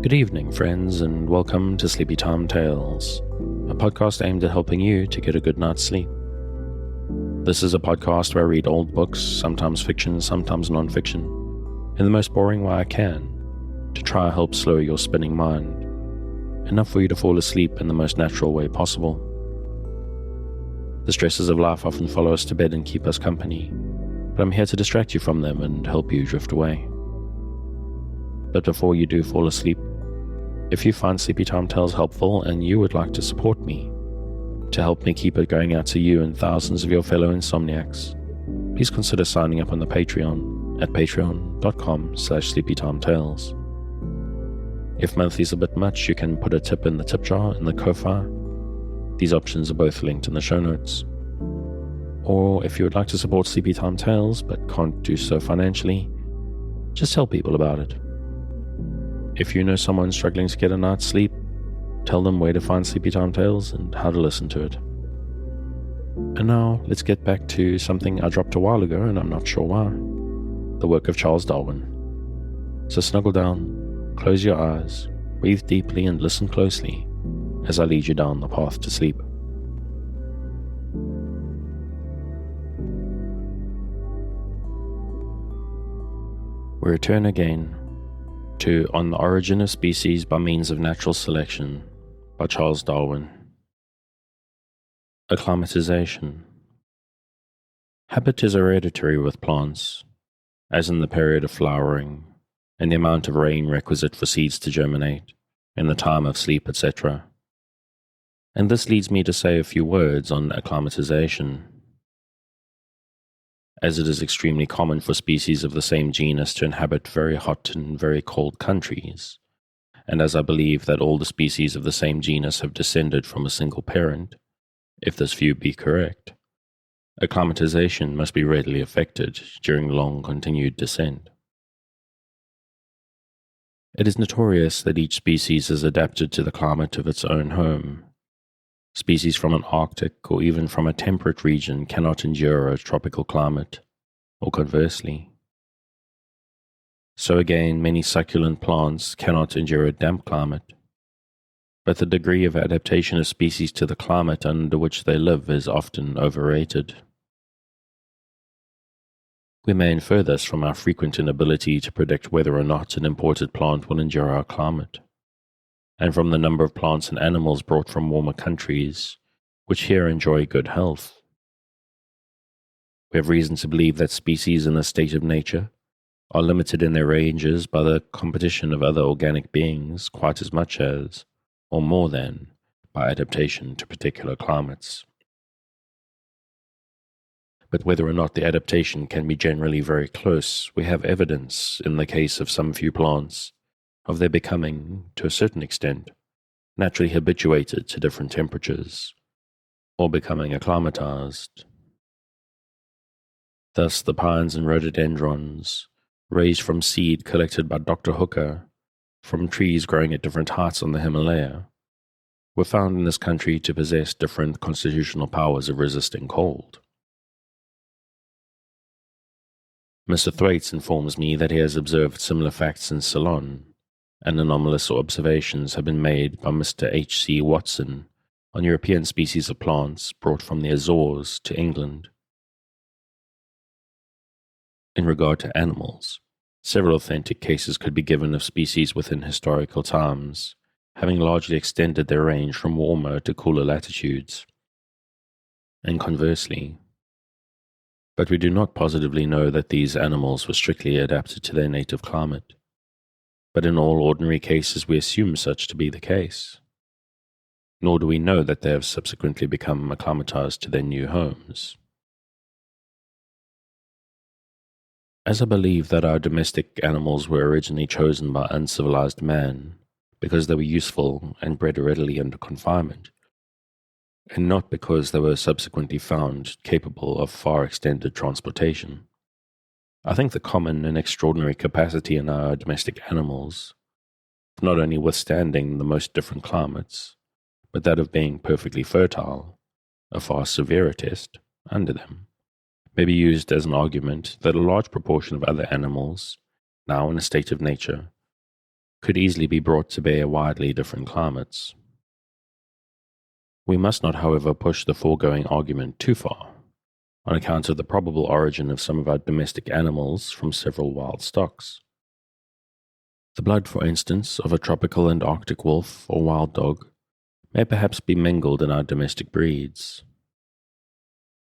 Good evening, friends, and welcome to Sleepy Time Tales, a podcast aimed at helping you to get a good night's sleep. This is a podcast where I read old books, sometimes fiction, sometimes non-fiction, in the most boring way I can, to try and help slow your spinning mind, enough for you to fall asleep in the most natural way possible. The stresses of life often follow us to bed and keep us company, but I'm here to distract you from them and help you drift away. But before you do fall asleep, if you find Sleepy Time Tales helpful and you would like to support me, to help me keep it going out to you and thousands of your fellow insomniacs, please consider signing up on the Patreon at patreon.com/sleepytimetales. If monthly's a bit much, you can put a tip in the tip jar in the Ko-Fi. These options are both linked in the show notes. Or if you would like to support Sleepy Time Tales but can't do so financially, just tell people about it. If you know someone struggling to get a night's sleep, tell them where to find Sleepy Time Tales and how to listen to it. And now, let's get back to something I dropped a while ago and I'm not sure why. The work of Charles Darwin. So snuggle down, close your eyes, breathe deeply and listen closely as I lead you down the path to sleep. We return again to On the Origin of Species by Means of Natural Selection by Charles Darwin. Acclimatization. Habit is hereditary with plants, as in the period of flowering, and the amount of rain requisite for seeds to germinate, in the time of sleep, etc. And this leads me to say a few words on acclimatization. As it is extremely common for species of the same genus to inhabit very hot and very cold countries, and as I believe that all the species of the same genus have descended from a single parent, if this view be correct, acclimatization must be readily effected during long continued descent. It is notorious that each species is adapted to the climate of its own home. Species from an Arctic or even from a temperate region cannot endure a tropical climate, or conversely. So again, many succulent plants cannot endure a damp climate, but the degree of adaptation of species to the climate under which they live is often overrated. We may infer this from our frequent inability to predict whether or not an imported plant will endure our climate, and from the number of plants and animals brought from warmer countries, which here enjoy good health. We have reason to believe that species in the state of nature are limited in their ranges by the competition of other organic beings quite as much as, or more than, by adaptation to particular climates. But whether or not the adaptation can be generally very close, we have evidence, in the case of some few plants, of their becoming, to a certain extent, naturally habituated to different temperatures, or becoming acclimatized. Thus the pines and rhododendrons, raised from seed collected by Dr. Hooker from trees growing at different heights on the Himalaya, were found in this country to possess different constitutional powers of resisting cold. Mr. Thwaites informs me that he has observed similar facts in Ceylon, and anomalous observations have been made by Mr. H.C. Watson on European species of plants brought from the Azores to England. In regard to animals, several authentic cases could be given of species within historical times, having largely extended their range from warmer to cooler latitudes, and conversely. But we do not positively know that these animals were strictly adapted to their native climate. But in all ordinary cases we assume such to be the case. Nor do we know that they have subsequently become acclimatized to their new homes. As I believe that our domestic animals were originally chosen by uncivilized man because they were useful and bred readily under confinement, and not because they were subsequently found capable of far extended transportation, I think the common and extraordinary capacity in our domestic animals, not only withstanding the most different climates, but that of being perfectly fertile, a far severer test, under them, may be used as an argument that a large proportion of other animals, now in a state of nature, could easily be brought to bear widely different climates. We must not, however, push the foregoing argument too far, on account of the probable origin of some of our domestic animals from several wild stocks. The blood, for instance, of a tropical and Arctic wolf or wild dog may perhaps be mingled in our domestic breeds.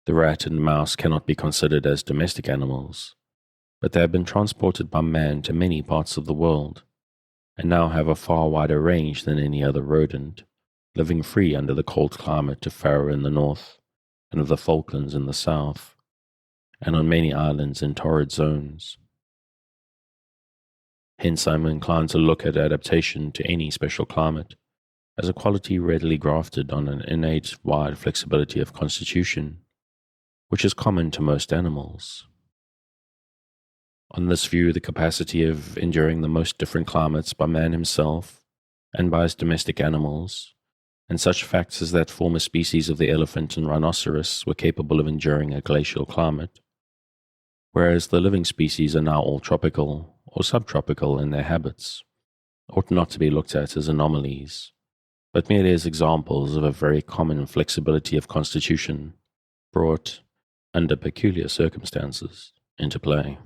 The rat and mouse cannot be considered as domestic animals, but they have been transported by man to many parts of the world, and now have a far wider range than any other rodent, living free under the cold climate of Faroe in the north, and of the Falklands in the south, and on many islands in torrid zones. Hence I am inclined to look at adaptation to any special climate as a quality readily grafted on an innate wide flexibility of constitution, which is common to most animals. On this view, the capacity of enduring the most different climates by man himself and by his domestic animals, and such facts as that former species of the elephant and rhinoceros were capable of enduring a glacial climate, whereas the living species are now all tropical or subtropical in their habits, ought not to be looked at as anomalies, but merely as examples of a very common flexibility of constitution brought, under peculiar circumstances, into play.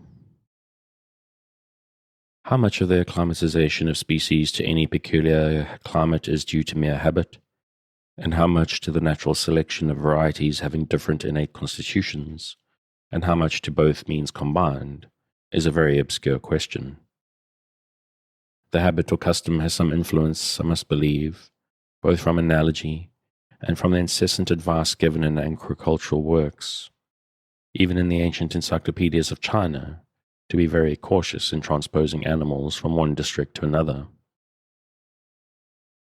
How much of the acclimatization of species to any peculiar climate is due to mere habit, and how much to the natural selection of varieties having different innate constitutions, and how much to both means combined, is a very obscure question. The habit or custom has some influence, I must believe, both from analogy and from the incessant advice given in agricultural works, even in the ancient encyclopedias of China, to be very cautious in transposing animals from one district to another.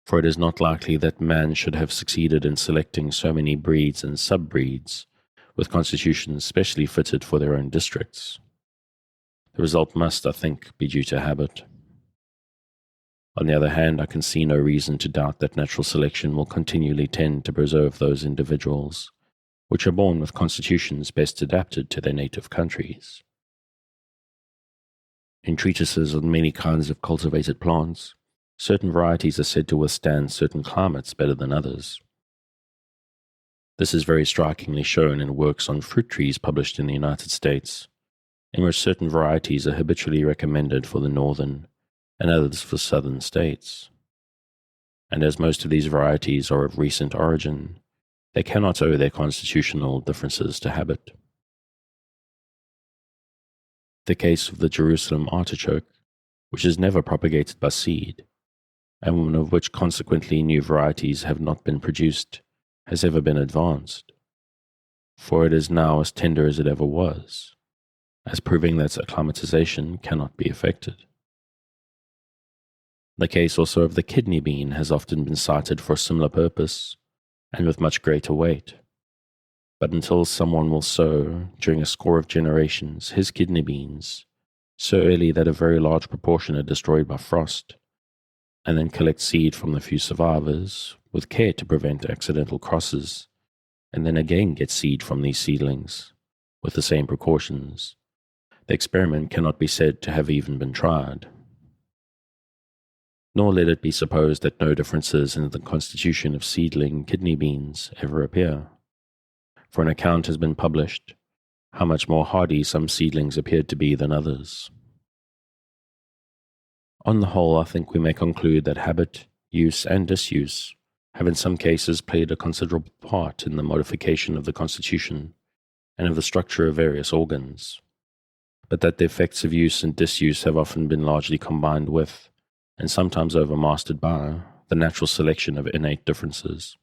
For it is not likely that man should have succeeded in selecting so many breeds and subbreeds, with constitutions specially fitted for their own districts. The result must, I think, be due to habit. On the other hand, I can see no reason to doubt that natural selection will continually tend to preserve those individuals which are born with constitutions best adapted to their native countries. In treatises on many kinds of cultivated plants, certain varieties are said to withstand certain climates better than others. This is very strikingly shown in works on fruit trees published in the United States, in which certain varieties are habitually recommended for the northern and others for southern states. And as most of these varieties are of recent origin, they cannot owe their constitutional differences to habit. The case of the Jerusalem artichoke, which is never propagated by seed, and of which consequently new varieties have not been produced, has ever been advanced, for it is now as tender as it ever was, as proving that acclimatization cannot be effected. The case also of the kidney bean has often been cited for a similar purpose, and with much greater weight. But until someone will sow, during a score of generations, his kidney beans, so early that a very large proportion are destroyed by frost, and then collect seed from the few survivors, with care to prevent accidental crosses, and then again get seed from these seedlings, with the same precautions, the experiment cannot be said to have even been tried. Nor let it be supposed that no differences in the constitution of seedling kidney beans ever appear, for an account has been published how much more hardy some seedlings appeared to be than others. On the whole, I think we may conclude that habit, use, and disuse have in some cases played a considerable part in the modification of the constitution and of the structure of various organs, but that the effects of use and disuse have often been largely combined with, and sometimes overmastered by, the natural selection of innate differences.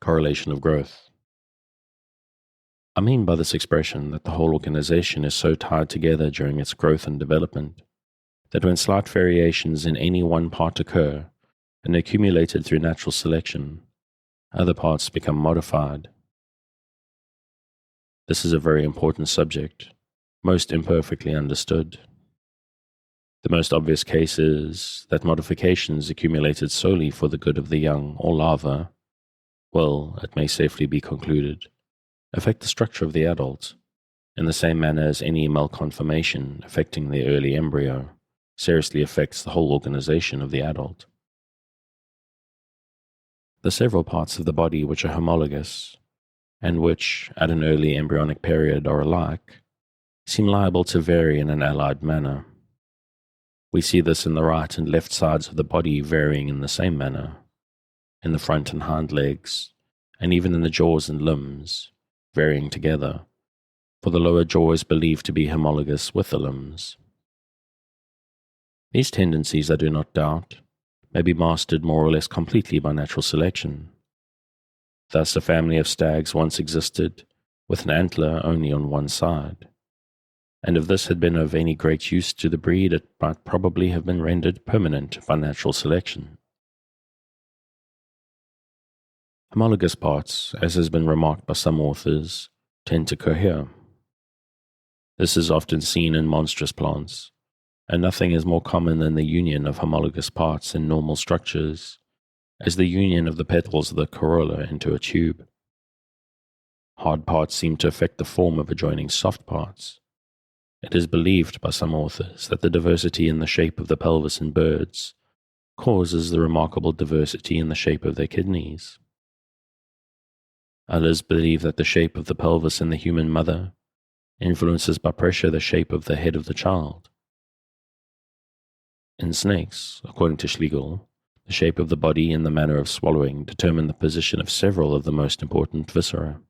Correlation of growth. I mean by this expression that the whole organization is so tied together during its growth and development that when slight variations in any one part occur and accumulated through natural selection, other parts become modified. This is a very important subject, most imperfectly understood. The most obvious case is that modifications accumulated solely for the good of the young or larva will, it may safely be concluded, affect the structure of the adult in the same manner as any malconformation affecting the early embryo, seriously affects the whole organization of the adult. The several parts of the body which are homologous, and which, at an early embryonic period, are alike, seem liable to vary in an allied manner. We see this in the right and left sides of the body varying in the same manner, in the front and hind legs, and even in the jaws and limbs, varying together, for the lower jaw is believed to be homologous with the limbs. These tendencies, I do not doubt, may be mastered more or less completely by natural selection. Thus, a family of stags once existed, with an antler only on one side, and if this had been of any great use to the breed, it might probably have been rendered permanent by natural selection. Homologous parts, as has been remarked by some authors, tend to cohere. This is often seen in monstrous plants, and nothing is more common than the union of homologous parts in normal structures, as the union of the petals of the corolla into a tube. Hard parts seem to affect the form of adjoining soft parts. It is believed by some authors that the diversity in the shape of the pelvis in birds causes the remarkable diversity in the shape of their kidneys. Others believe that the shape of the pelvis in the human mother influences by pressure the shape of the head of the child. In snakes, according to Schlegel, the shape of the body and the manner of swallowing determine the position of several of the most important viscera.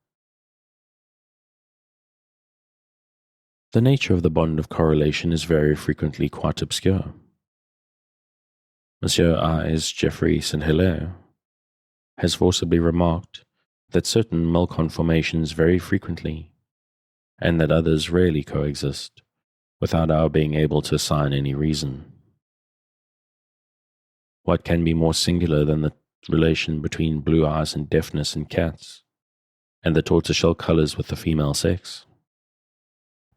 The nature of the bond of correlation is very frequently quite obscure. Monsieur Ives Geoffroy St. Hilaire has forcibly remarked that certain malconformations very frequently, and that others rarely coexist, without our being able to assign any reason. What can be more singular than the relation between blue eyes and deafness in cats, and the tortoiseshell colors with the female sex?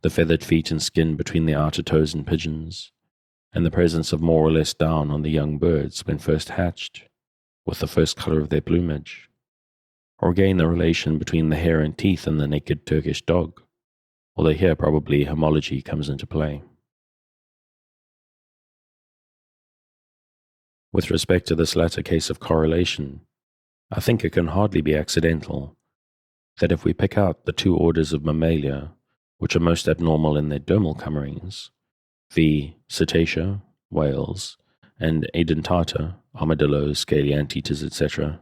The feathered feet and skin between the outer toes in pigeons, and the presence of more or less down on the young birds when first hatched, with the first color of their plumage, or again the relation between the hair and teeth in the naked Turkish dog, although here probably homology comes into play. With respect to this latter case of correlation, I think it can hardly be accidental that if we pick out the two orders of mammalia which are most abnormal in their dermal coverings, v. Cetacea, whales, and Edentata, armadillos, scaly anteaters, etc.,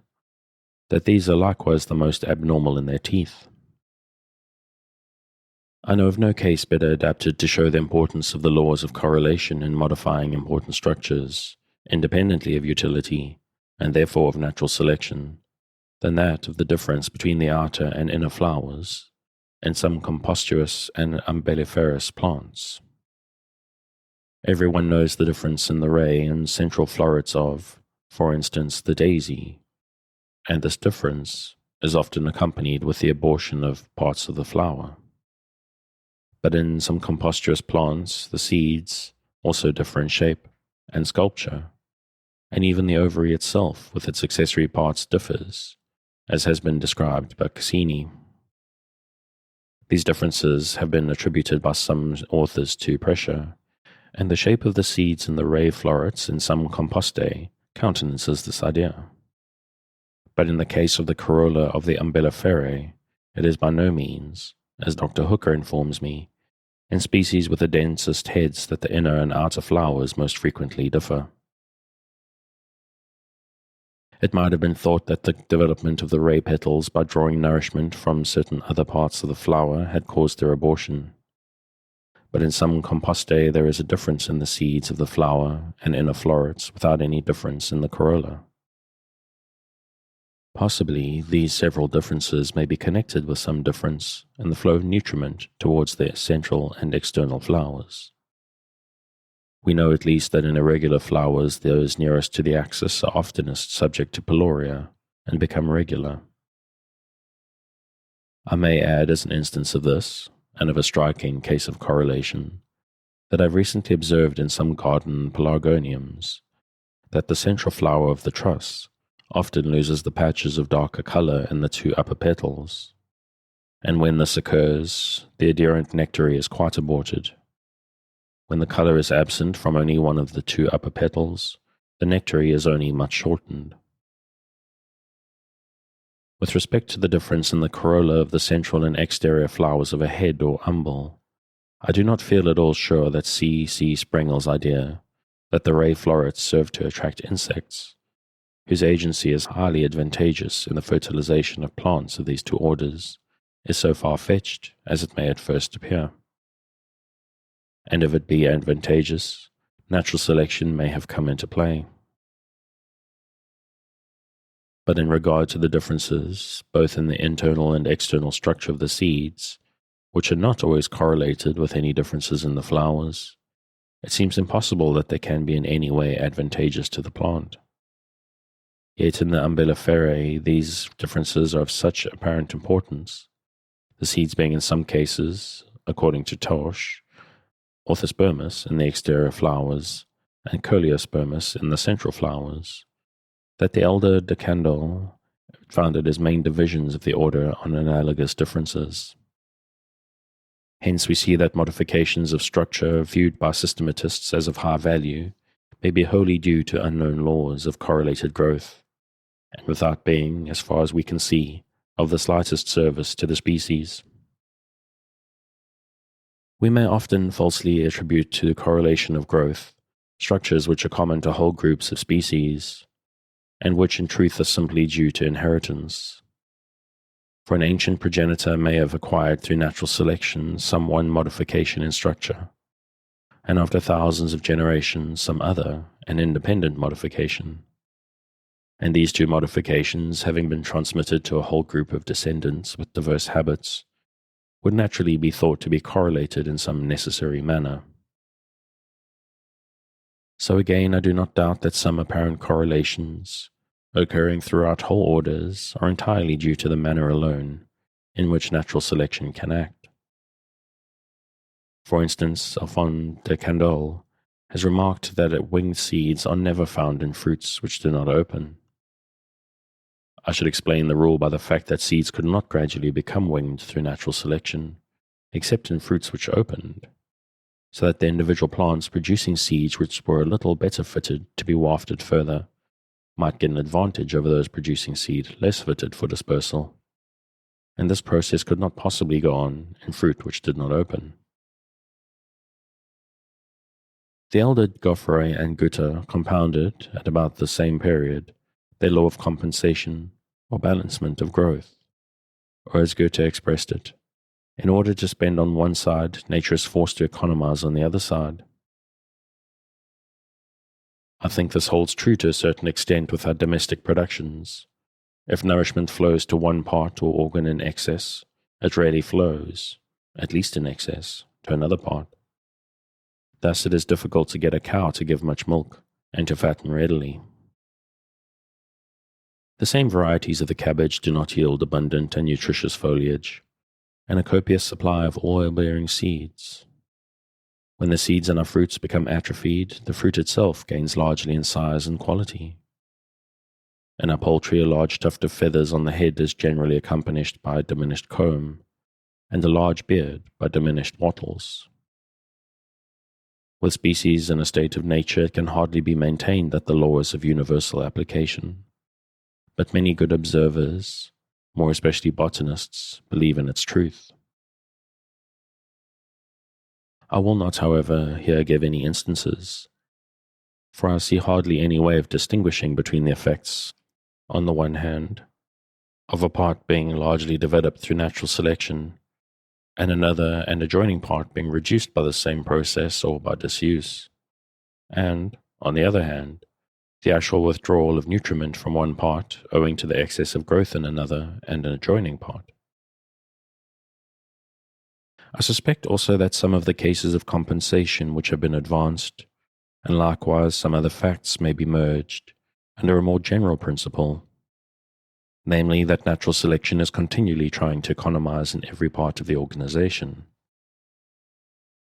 that these are likewise the most abnormal in their teeth. I know of no case better adapted to show the importance of the laws of correlation in modifying important structures, independently of utility, and therefore of natural selection, than that of the difference between the outer and inner flowers, and some compostuous and umbelliferous plants. Everyone knows the difference in the ray and central florets of, for instance, the daisy, and this difference is often accompanied with the abortion of parts of the flower. But in some compostuous plants, the seeds also differ in shape and sculpture, and even the ovary itself with its accessory parts differs, as has been described by Cassini. These differences have been attributed by some authors to pressure, and the shape of the seeds in the ray florets in some compostae countenances this idea. But in the case of the corolla of the umbelliferae, it is by no means, as Dr. Hooker informs me, in species with the densest heads that the inner and outer flowers most frequently differ. It might have been thought that the development of the ray petals by drawing nourishment from certain other parts of the flower had caused their abortion. But in some compostae there is a difference in the seeds of the flower and inner florets without any difference in the corolla. Possibly these several differences may be connected with some difference in the flow of nutriment towards their central and external flowers. We know at least that in irregular flowers those nearest to the axis are oftenest subject to pylorrhea and become regular. I may add as an instance of this, and of a striking case of correlation, that I've recently observed in some garden pelargoniums that the central flower of the truss often loses the patches of darker color in the two upper petals, and when this occurs, the adherent nectary is quite aborted. When the color is absent from only one of the two upper petals, the nectary is only much shortened. With respect to the difference in the corolla of the central and exterior flowers of a head or umbel, I do not feel at all sure that C. Sprengel's idea that the ray florets serve to attract insects, whose agency is highly advantageous in the fertilization of plants of these two orders, is so far-fetched as it may at first appear. And if it be advantageous, natural selection may have come into play. But in regard to the differences, both in the internal and external structure of the seeds, which are not always correlated with any differences in the flowers, it seems impossible that they can be in any way advantageous to the plant. Yet in the Umbelliferae, these differences are of such apparent importance, the seeds being in some cases, according to Tosh, orthospermous in the exterior flowers and coleospermous in the central flowers, that the elder de Candolle founded his main divisions of the order on analogous differences. Hence we see that modifications of structure viewed by systematists as of high value may be wholly due to unknown laws of correlated growth, and without being, as far as we can see, of the slightest service to the species. We may often falsely attribute to correlation of growth structures which are common to whole groups of species, and which in truth are simply due to inheritance. For an ancient progenitor may have acquired through natural selection some one modification in structure, and after thousands of generations some other, an independent modification. And these two modifications, having been transmitted to a whole group of descendants with diverse habits, would naturally be thought to be correlated in some necessary manner. So again, I do not doubt that some apparent correlations, occurring throughout whole orders, are entirely due to the manner alone in which natural selection can act. For instance, Alphonse de Candolle has remarked that winged seeds are never found in fruits which do not open. I should explain the rule by the fact that seeds could not gradually become winged through natural selection, except in fruits which opened, so that the individual plants producing seeds which were a little better fitted to be wafted further might get an advantage over those producing seed less fitted for dispersal, and this process could not possibly go on in fruit which did not open. The elder Goffroy and Goethe compounded, at about the same period, their law of compensation or balancement of growth, or as Goethe expressed it, in order to spend on one side, nature is forced to economize on the other side. I think this holds true to a certain extent with our domestic productions. If nourishment flows to one part or organ in excess, it rarely flows, at least in excess, to another part. Thus it is difficult to get a cow to give much milk and to fatten readily. The same varieties of the cabbage do not yield abundant and nutritious foliage, and a copious supply of oil-bearing seeds. When the seeds in our fruits become atrophied, the fruit itself gains largely in size and quality. In our poultry, a large tuft of feathers on the head is generally accompanied by a diminished comb, and a large beard by diminished wattles. With species in a state of nature, it can hardly be maintained that the law is of universal application, but many good observers, more especially botanists, believe in its truth. I will not, however, here give any instances, for I see hardly any way of distinguishing between the effects, on the one hand, of a part being largely developed through natural selection, and another and adjoining part being reduced by the same process or by disuse, and, on the other hand, the actual withdrawal of nutriment from one part owing to the excess of growth in another and an adjoining part. I suspect also that some of the cases of compensation which have been advanced, and likewise some other facts, may be merged under a more general principle, namely that natural selection is continually trying to economize in every part of the organization.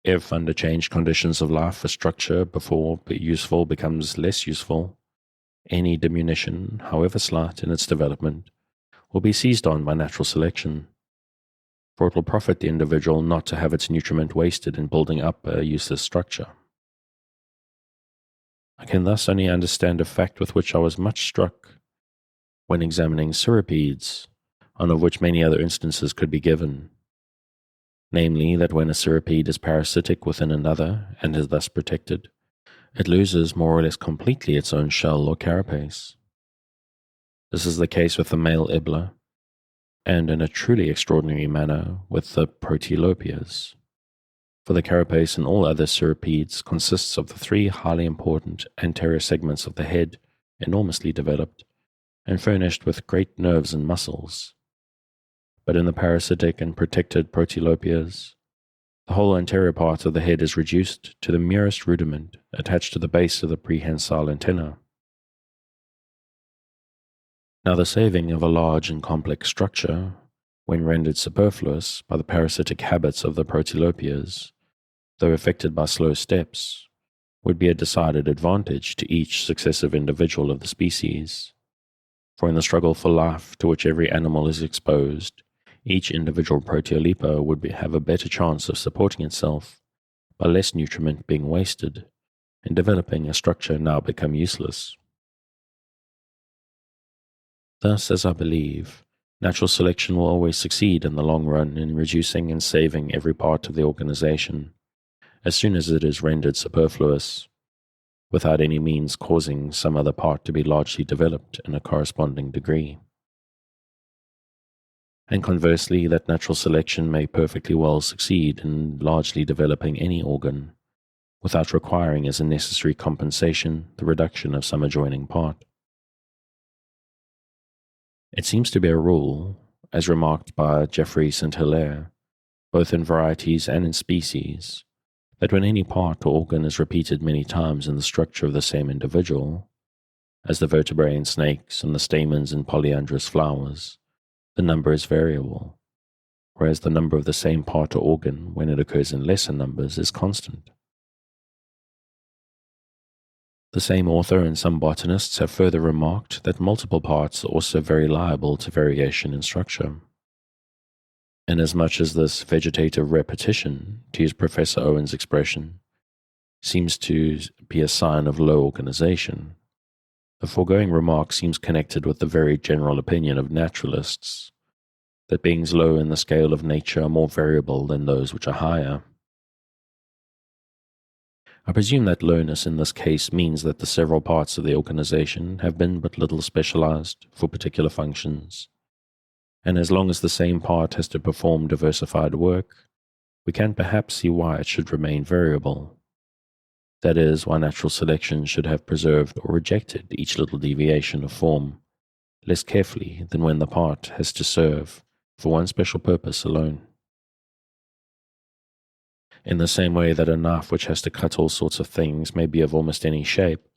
If under changed conditions of life a structure before useful becomes less useful, any diminution, however slight in its development, will be seized on by natural selection. for it will profit the individual not to have its nutriment wasted in building up a useless structure. I can thus only understand a fact with which I was much struck when examining cirripedes, and of which many other instances could be given, namely that when a cirripede is parasitic within another and is thus protected, it loses more or less completely its own shell or carapace. This is the case with the male Ibbler, and in a truly extraordinary manner with the Protelopias, for the carapace in all other cirripedes consists of the three highly important anterior segments of the head, enormously developed, and furnished with great nerves and muscles. But in the parasitic and protected Protelopias, the whole anterior part of the head is reduced to the merest rudiment attached to the base of the prehensile antenna. Now the saving of a large and complex structure, when rendered superfluous by the parasitic habits of the Protelopias, though effected by slow steps, would be a decided advantage to each successive individual of the species. For in the struggle for life to which every animal is exposed, each individual Proteolepa would have a better chance of supporting itself by less nutriment being wasted and developing a structure now become useless. Thus, as I believe, natural selection will always succeed in the long run in reducing and saving every part of the organization as soon as it is rendered superfluous, without any means causing some other part to be largely developed in a corresponding degree. And conversely, that natural selection may perfectly well succeed in largely developing any organ, without requiring as a necessary compensation the reduction of some adjoining part. It seems to be a rule, as remarked by Geoffrey St. Hilaire, both in varieties and in species, that when any part or organ is repeated many times in the structure of the same individual, as the vertebrae in snakes and the stamens in polyandrous flowers, the number is variable, whereas the number of the same part or organ, when it occurs in lesser numbers, is constant. The same author and some botanists have further remarked that multiple parts are also very liable to variation in structure. Inasmuch as this vegetative repetition, to use Professor Owen's expression, seems to be a sign of low organization, the foregoing remark seems connected with the very general opinion of naturalists, that beings low in the scale of nature are more variable than those which are higher. I presume that lowness in this case means that the several parts of the organization have been but little specialized for particular functions, and as long as the same part has to perform diversified work, we can perhaps see why it should remain variable. That is, why natural selection should have preserved or rejected each little deviation of form less carefully than when the part has to serve for one special purpose alone. In the same way that a knife which has to cut all sorts of things may be of almost any shape,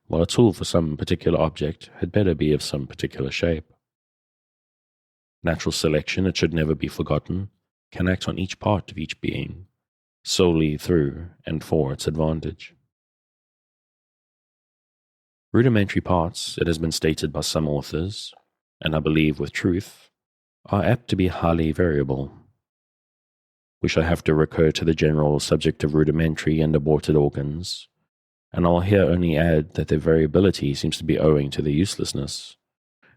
while a tool for some particular object had better be of some particular shape. Natural selection, it should never be forgotten, can act on each part of each being, solely through and for its advantage. Rudimentary parts, it has been stated by some authors, and I believe with truth, are apt to be highly variable. We shall have to recur to the general subject of rudimentary and aborted organs, and I'll here only add that their variability seems to be owing to their uselessness,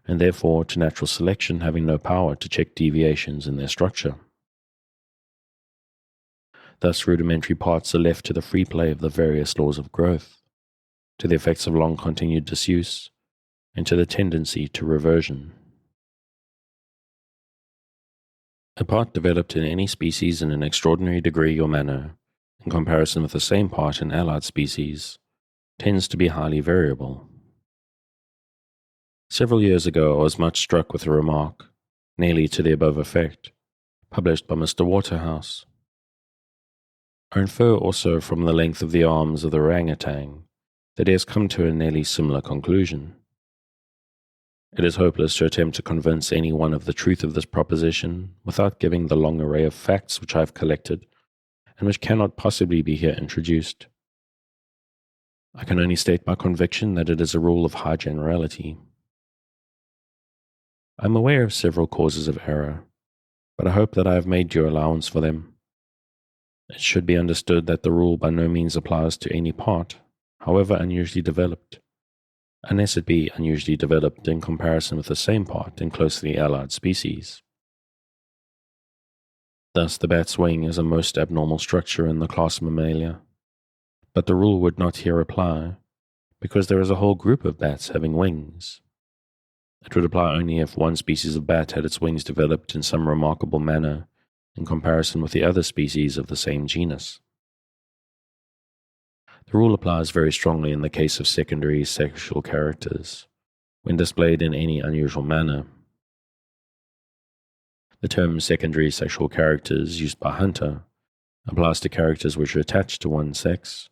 and therefore to natural selection having no power to check deviations in their structure. Thus rudimentary parts are left to the free play of the various laws of growth, to the effects of long-continued disuse, and to the tendency to reversion. A part developed in any species in an extraordinary degree or manner, in comparison with the same part in allied species, tends to be highly variable. Several years ago I was much struck with a remark, nearly to the above effect, published by Mr. Waterhouse. I infer also from the length of the arms of the orangutan that he has come to a nearly similar conclusion. It is hopeless to attempt to convince any one of the truth of this proposition without giving the long array of facts which I have collected, and which cannot possibly be here introduced. I can only state my conviction that it is a rule of high generality. I am aware of several causes of error, but I hope that I have made due allowance for them. It should be understood that the rule by no means applies to any part, however unusually developed, unless it be unusually developed in comparison with the same part in closely allied species. Thus, the bat's wing is a most abnormal structure in the class Mammalia, but the rule would not here apply, because there is a whole group of bats having wings. It would apply only if one species of bat had its wings developed in some remarkable manner in comparison with the other species of the same genus. The rule applies very strongly in the case of secondary sexual characters, when displayed in any unusual manner. The term secondary sexual characters used by Hunter applies to characters which are attached to one sex,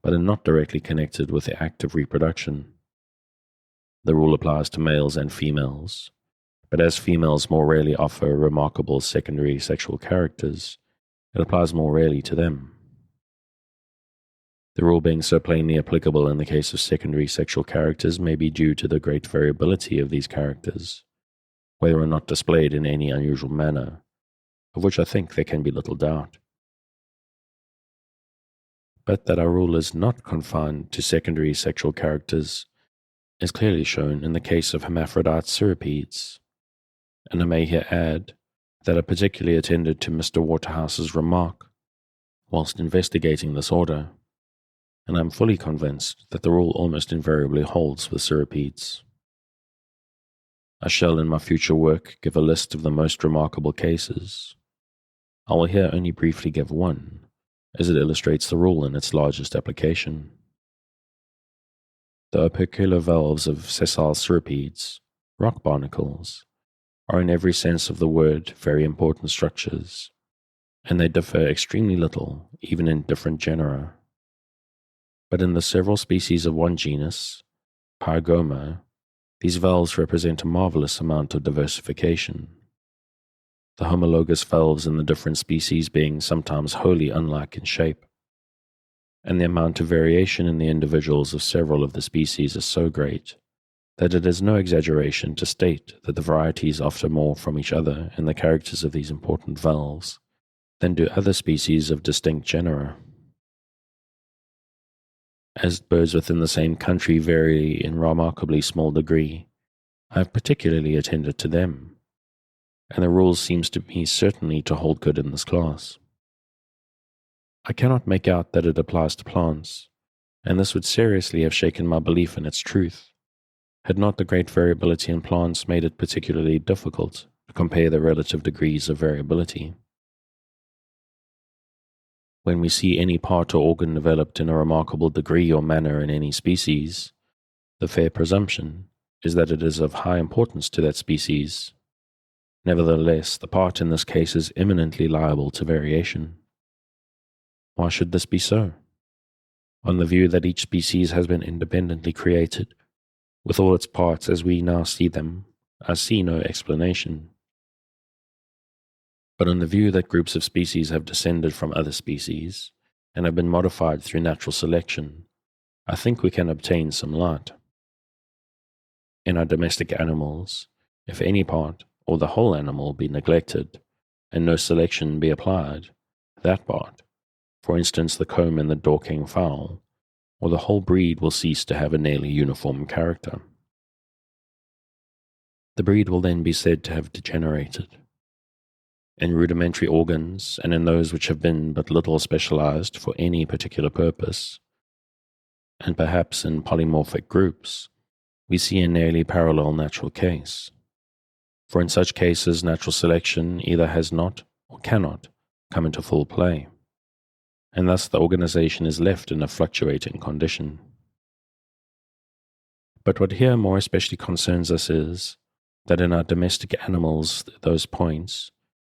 but are not directly connected with the act of reproduction. The rule applies to males and females, but as females more rarely offer remarkable secondary sexual characters, it applies more rarely to them. The rule being so plainly applicable in the case of secondary sexual characters may be due to the great variability of these characters, whether or not displayed in any unusual manner, of which I think there can be little doubt. But that our rule is not confined to secondary sexual characters is clearly shown in the case of hermaphrodite cirripedes, and I may here add that I particularly attended to Mr. Waterhouse's remark whilst investigating this order, and I am fully convinced that the rule almost invariably holds with cirripedes. I shall in my future work give a list of the most remarkable cases. I will here only briefly give one, as it illustrates the rule in its largest application. The opercular valves of sessile cirripedes, rock barnacles, are in every sense of the word very important structures, and they differ extremely little even in different genera. But in the several species of one genus, Pyrgoma, these valves represent a marvelous amount of diversification, the homologous valves in the different species being sometimes wholly unlike in shape, and the amount of variation in the individuals of several of the species is so great that it is no exaggeration to state that the varieties offer more from each other in the characters of these important valves than do other species of distinct genera. As birds within the same country vary in remarkably small degree, I have particularly attended to them, and the rule seems to me certainly to hold good in this class. I cannot make out that it applies to plants, and this would seriously have shaken my belief in its truth, had not the great variability in plants made it particularly difficult to compare the relative degrees of variability. When we see any part or organ developed in a remarkable degree or manner in any species, the fair presumption is that it is of high importance to that species. Nevertheless, the part in this case is eminently liable to variation. Why should this be so? On the view that each species has been independently created, with all its parts as we now see them, I see no explanation. But on the view that groups of species have descended from other species, and have been modified through natural selection, I think we can obtain some light. In our domestic animals, if any part or the whole animal be neglected, and no selection be applied, that part, for instance the comb in the Dorking fowl, or the whole breed will cease to have a nearly uniform character. The breed will then be said to have degenerated. In rudimentary organs, and in those which have been but little specialized for any particular purpose, and perhaps in polymorphic groups, we see a nearly parallel natural case. For in such cases, natural selection either has not or cannot come into full play, and thus the organization is left in a fluctuating condition. But what here more especially concerns us is that in our domestic animals, those points,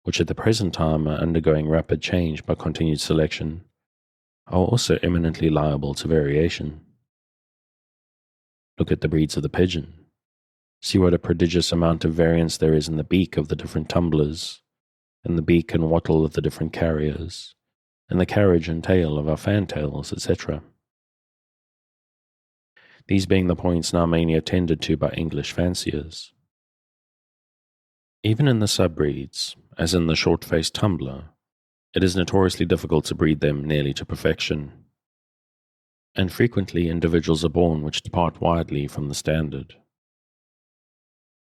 which at the present time are undergoing rapid change by continued selection, are also eminently liable to variation. Look at the breeds of the pigeon. See what a prodigious amount of variance there is in the beak of the different tumblers, in the beak and wattle of the different carriers, in the carriage and tail of our fantails, etc. These being the points now mainly attended to by English fanciers. Even in the subbreeds, as in the short-faced tumbler, it is notoriously difficult to breed them nearly to perfection, and frequently individuals are born which depart widely from the standard.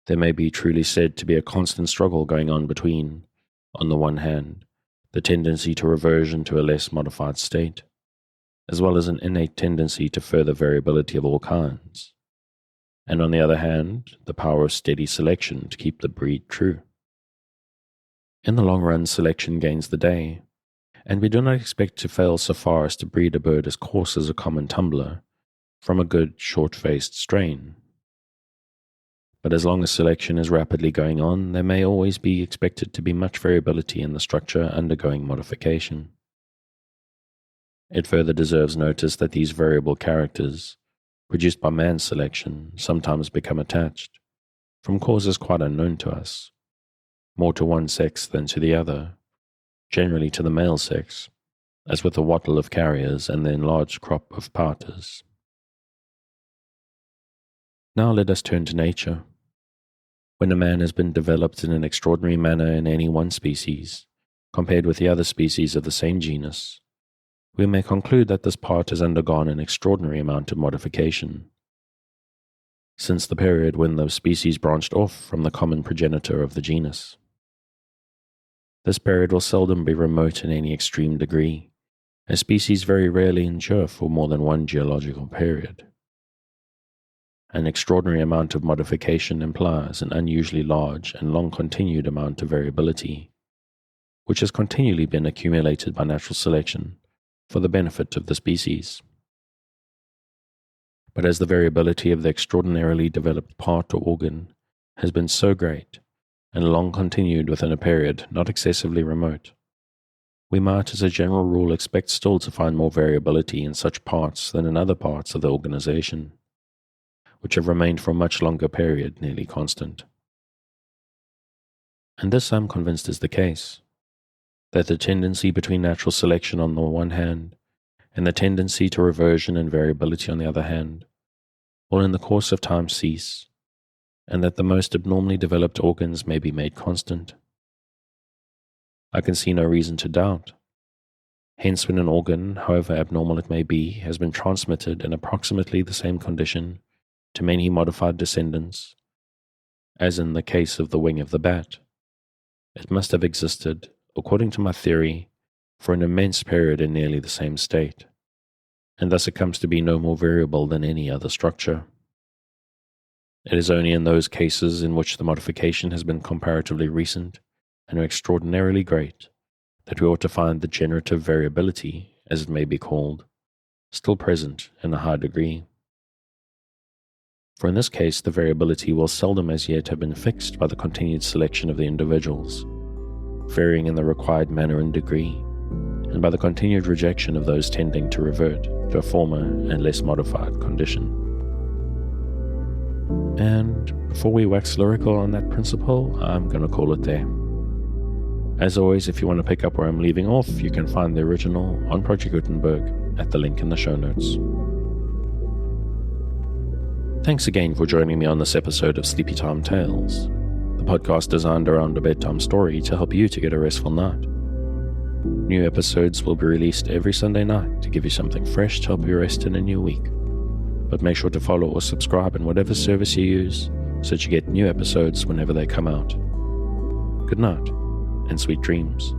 There may be truly said to be a constant struggle going on between, on the one hand, the tendency to reversion to a less modified state, as well as an innate tendency to further variability of all kinds, and on the other hand, the power of steady selection to keep the breed true. In the long run, selection gains the day, and we do not expect to fail so far as to breed a bird as coarse as a common tumbler from a good short-faced strain. But as long as selection is rapidly going on, there may always be expected to be much variability in the structure undergoing modification. It further deserves notice that these variable characters, produced by man's selection, sometimes become attached, from causes quite unknown to us, more to one sex than to the other, generally to the male sex, as with the wattle of carriers and the enlarged crop of pouters. Now let us turn to nature. When a man has been developed in an extraordinary manner in any one species, compared with the other species of the same genus, we may conclude that this part has undergone an extraordinary amount of modification, since the period when the species branched off from the common progenitor of the genus. This period will seldom be remote in any extreme degree, as species very rarely endure for more than one geological period. An extraordinary amount of modification implies an unusually large and long-continued amount of variability, which has continually been accumulated by natural selection for the benefit of the species. But as the variability of the extraordinarily developed part or organ has been so great and long continued within a period not excessively remote, we might as a general rule expect still to find more variability in such parts than in other parts of the organization, which have remained for a much longer period nearly constant. And this I'm convinced is the case, that the tendency between natural selection on the one hand and the tendency to reversion and variability on the other hand will in the course of time cease, and that the most abnormally developed organs may be made constant. I can see no reason to doubt. Hence, when an organ, however abnormal it may be, has been transmitted in approximately the same condition to many modified descendants, as in the case of the wing of the bat, it must have existed, according to my theory, for an immense period in nearly the same state, and thus it comes to be no more variable than any other structure. It is only in those cases in which the modification has been comparatively recent and extraordinarily great that we ought to find the generative variability, as it may be called, still present in a high degree. For in this case, the variability will seldom as yet have been fixed by the continued selection of the individuals, varying in the required manner and degree, and by the continued rejection of those tending to revert to a former and less modified condition. And before we wax lyrical on that principle, I'm going to call it there. As always, if you want to pick up where I'm leaving off, you can find the original on Project Gutenberg at the link in the show notes. Thanks again for joining me on this episode of Sleepy Time Tales, the podcast designed around a bedtime story to help you to get a restful night. New episodes will be released every Sunday night to give you something fresh to help you rest in a new week. But make sure to follow or subscribe in whatever service you use so that you get new episodes whenever they come out. Good night, and sweet dreams.